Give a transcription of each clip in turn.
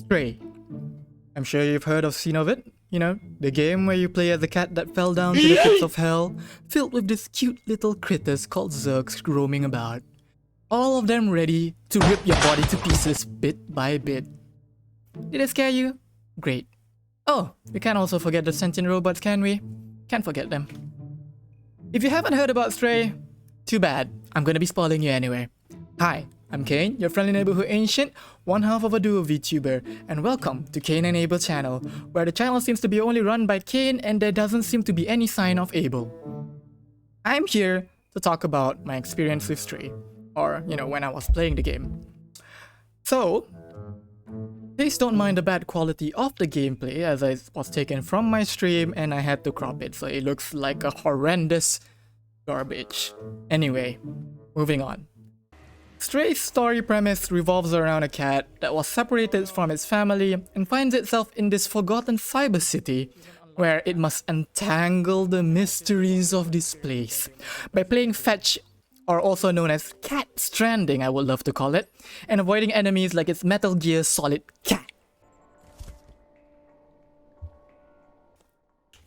Stray. I'm sure you've heard of seen of it. You know, the game where you play as a cat that fell down to the pits of hell, filled with these cute little critters called Zergs roaming about. All of them ready to rip your body to pieces bit by bit. Did it scare you? Great. Oh, we can't also forget the sentient robots, can we? Can't forget them. If you haven't heard about Stray, too bad. I'm gonna be spoiling you anyway. Hi, I'm Cain, your friendly neighborhood ancient, one half of a duo Vtuber, and welcome to Cain and Abel channel, where the channel seems to be only run by Cain and there doesn't seem to be any sign of Abel. I'm here to talk about my experience with Stray, or, you know, when I was playing the game. So, please don't mind the bad quality of the gameplay as it was taken from my stream and I had to crop it, so it looks like a horrendous garbage. Anyway, moving on. Stray's story premise revolves around a cat that was separated from its family and finds itself in this forgotten cyber city where it must untangle the mysteries of this place by playing fetch, or also known as cat stranding, I would love to call it, and avoiding enemies like its Metal Gear Solid cat.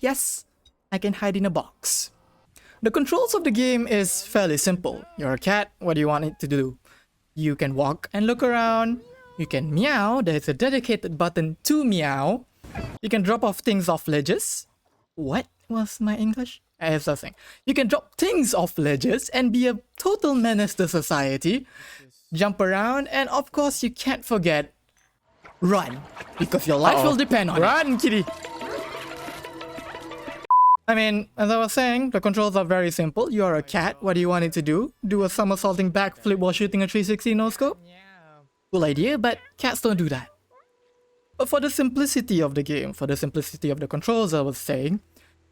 Yes, I can hide in a box. The controls of the game is fairly simple. You're a cat, what do you want it to do? You can walk and look around, you can meow, there's a dedicated button to meow, you can drop off things off ledges. What was my English? It's nothing. You can drop things off ledges and be a total menace to society, jump around, and of course you can't forget, run, because your life will depend on it. Run, kitty! I mean, as I was saying, the controls are very simple. You are a cat, what do you want it to do? Do a somersaulting backflip while shooting a 360 no-scope? Cool idea, but cats don't do that. But for the simplicity of the game, for the simplicity of the controls I was saying,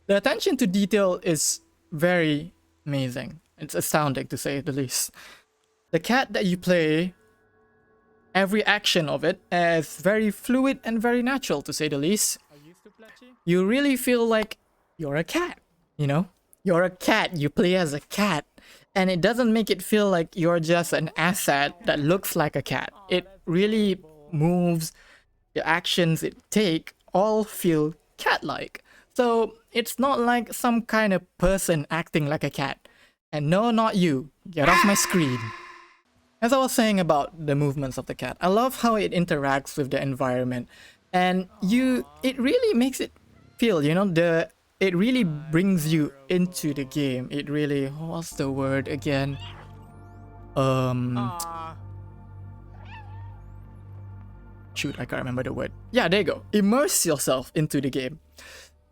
the attention to detail is very amazing. It's astounding to say the least. The cat that you play, every action of it is very fluid and very natural to say the least. You really feel like you're a cat, you know? You're a cat, you play as a cat, and it doesn't make it feel like you're just an asset that looks like a cat. It really moves, the actions it take all feel cat-like. So it's not like some kind of person acting like a cat. And no, not you. Get off my screen. As I was saying about the movements of the cat, I love how it interacts with the environment. And it really makes it feel, you know, it really brings you into the game. It really, what's the word again? Shoot, I can't remember the word. Yeah, there you go. Immerse yourself into the game.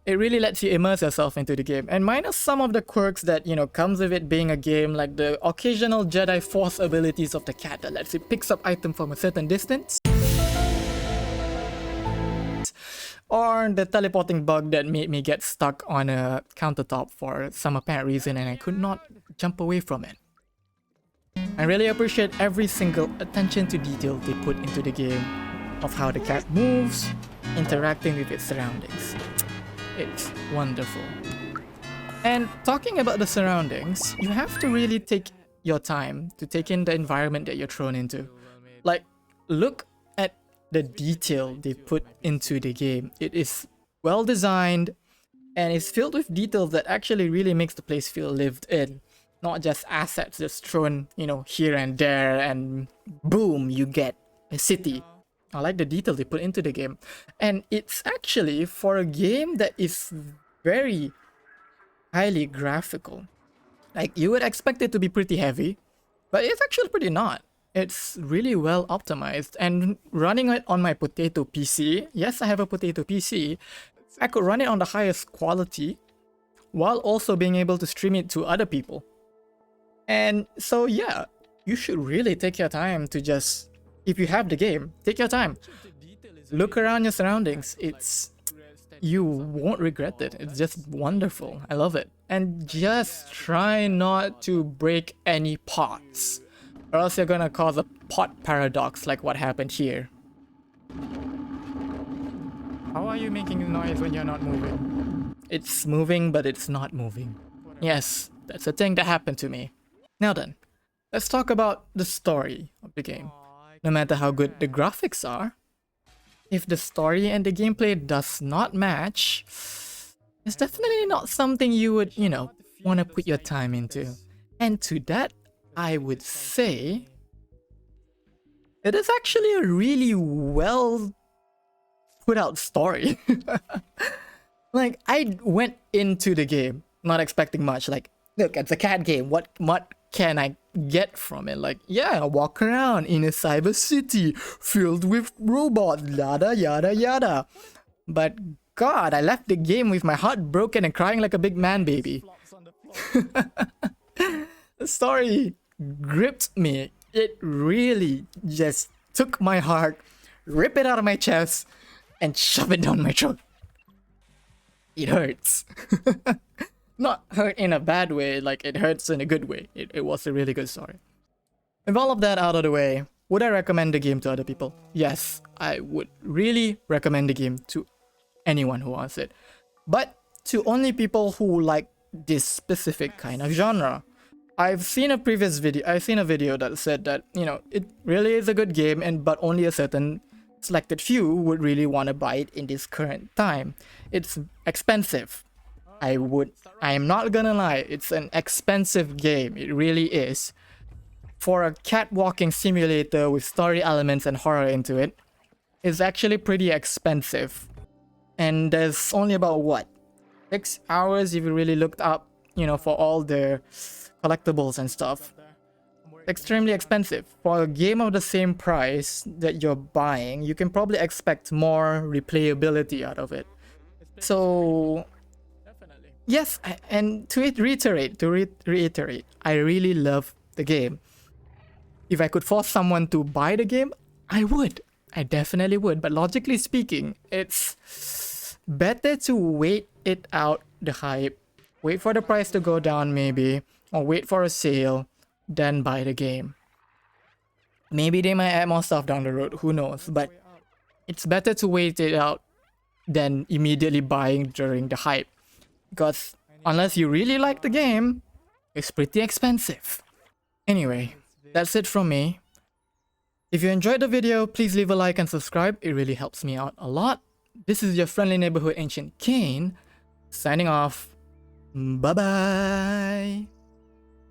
It really lets you immerse yourself into the game. And minus some of the quirks that, you know, comes with it being a game, like the occasional Jedi Force abilities of the cat that lets it picks up items from a certain distance. Or the teleporting bug that made me get stuck on a countertop for some apparent reason and I could not jump away from it. I really appreciate every single attention to detail they put into the game of how the cat moves, interacting with its surroundings. It's wonderful. And talking about the surroundings, you have to really take your time to take in the environment that you're thrown into. Like, look at the detail they put into the game. It is well designed and it's filled with details that actually really makes the place feel lived in. Not just assets just thrown, you know, here and there and boom, you get a city. I like the detail they put into the game. And it's actually, for a game that is very highly graphical, like you would expect it to be pretty heavy, but it's actually pretty not. It's really well optimized, and running it on my potato PC, yes, I have a potato PC, I could run it on the highest quality while also being able to stream it to other people. And so yeah, you should really take your time to just, if you have the game, take your time. Look around your surroundings. You won't regret it. It's just wonderful. I love it. And just try not to break any pots, or else you're gonna cause a pot paradox like what happened here. How are you making noise when you're not moving? It's moving, but it's not moving. Yes, that's a thing that happened to me. Now then, let's talk about the story of the game. No matter how good the graphics are, if the story and the gameplay does not match, it's definitely not something you would, want to put your time into. And to that, I would say it is actually a really well put out story. Like, I went into the game not expecting much. Like, look, it's a cat game. What can I get from it? Like, yeah, I walk around in a cyber city filled with robots, yada yada yada. But God, I left the game with my heart broken and crying like a big man baby. The story gripped me. It really just took my heart, ripped it out of my chest, and shoved it down my throat. It hurts. Not hurt in a bad way, like it hurts in a good way. It was a really good story. With all of that out of the way, would I recommend the game to other people? Yes, I would really recommend the game to anyone who wants it. But to only people who like this specific kind of genre. I've seen a video that said that, it really is a good game, but only a certain selected few would really want to buy it in this current time. It's expensive. I am not gonna lie, it's an expensive game. It really is. For a catwalking simulator with story elements and horror into it, it's actually pretty expensive. And there's only about 6 hours if you really looked up, for all the collectibles and stuff. Extremely expensive. For a game of the same price that you're buying, you can probably expect more replayability out of it. So yes, and to reiterate, I really love the game. If I could force someone to buy the game, I would. I definitely would. But logically speaking, it's better to wait it out, the hype, wait for the price to go down maybe, or wait for a sale, then buy the game. Maybe they might add more stuff down the road, who knows, but it's better to wait it out than immediately buying during the hype. Because unless you really like the game, it's pretty expensive. Anyway, that's it from me. If you enjoyed the video, please leave a like and subscribe, it really helps me out a lot. This is your friendly neighborhood ancient Cain, signing off. Bye bye.